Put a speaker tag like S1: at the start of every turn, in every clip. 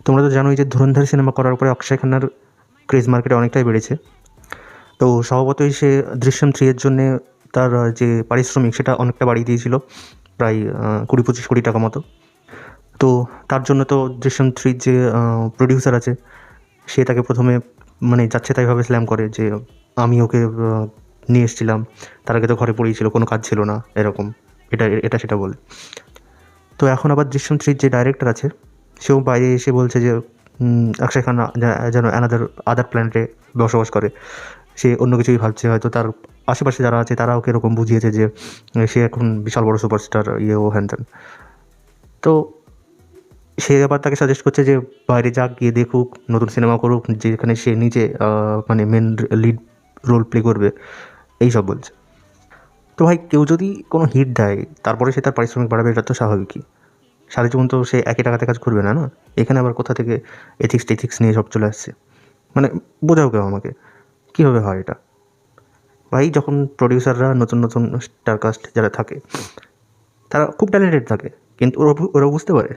S1: তোমরা তো জানোই যে ধুরন্ধর সিনেমা করার পরে অক্ষয় খান্নার ক্রেজ মার্কেটে অনেকটাই বেড়েছে। তো স্বভাবতই সে দৃশ্যম 3 এর জন্যে তার যে পারিশ্রমিক সেটা অনেকটা বাড়িয়ে দিয়েছিল, প্রায় 20-25 কোটি টাকা মতো। তো তার জন্য তো দৃশ্যম 3 যে প্রডিউসার আছে সে তাকে প্রথমে মানে যাচ্ছে তাইভাবে স্ল্যাম করে যে আমি ওকে নিয়ে এসেছিলাম, তার আগে তো ঘরে পড়েই ছিল, কোনো কাজ ছিল না, এরকম এটা এটা সেটা বলে। তো এখন আবার দৃশ্যম 3 যে ডাইরেক্টর আছে সেও বাইরে এসে বলছে যে অক্ষয় খান্না যেন আদার প্ল্যানেটে বসবাস করে, সে অন্য কিছুই ভাবছে। হয়তো তার আশেপাশে যারা আছে তারা ওকে এরকম বুঝিয়েছে যে সে এখন বিশাল বড় সুপারস্টার, ও হ্যান ত্যান। তো সে আবার তাকে সাজেস্ট করছে যে বাইরে যাক, গিয়ে দেখুক, নতুন সিনেমা করুক যেখানে সে নিজে মানে মেন লিড রোল প্লে করবে, এই সব বলছে। তো ভাই, কেউ যদি কোনো হিট দেয় তারপরে সে তার পারিশ্রমিক বাড়াবে, এটা তো স্বাভাবিকই। সারা জীবন তো সে একই টাকাতে কাজ করবে না, না? এখানে আবার কোথা থেকে এথিক্স নিয়ে সব চলে আসছে? মানে বোঝাও কেউ আমাকে, কীভাবে হয় এটা? ভাই, যখন প্রডিউসাররা নতুন নতুন স্টারকাস্ট যারা থাকে তারা খুব ট্যালেন্টেড থাকে, কিন্তু ওরা বুঝতে পারে,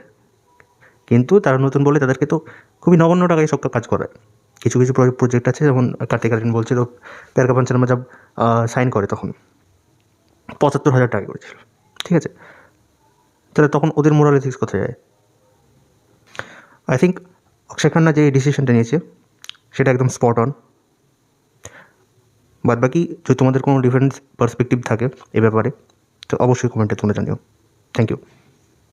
S1: কিন্তু তারা নতুন বলে তাদেরকে তো খুবই নগণ্য টাকায় সব কাজ করায়। কিছু কিছু প্রজেক্ট আছে, যেমন কার্তিক আরিয়ান বলছিল প্যার কা পাঞ্চানামা জব সাইন করে তখন 75,000 টাকা করেছিল, ঠিক আছে? তাহলে তখন ওদের মোরাল এথিক্স কোথায় যায়? আই থিঙ্ক অক্ষয় খান্না যে ডিসিশনটা নিয়েছে সেটা একদম স্পট অন। বাদ বাকি যদি তোমাদের কোনো ডিফারেন্ট পার্সপেক্টিভ থাকে এ ব্যাপারে, তো অবশ্যই কমেন্টে তোমরা জানিও। Thank you.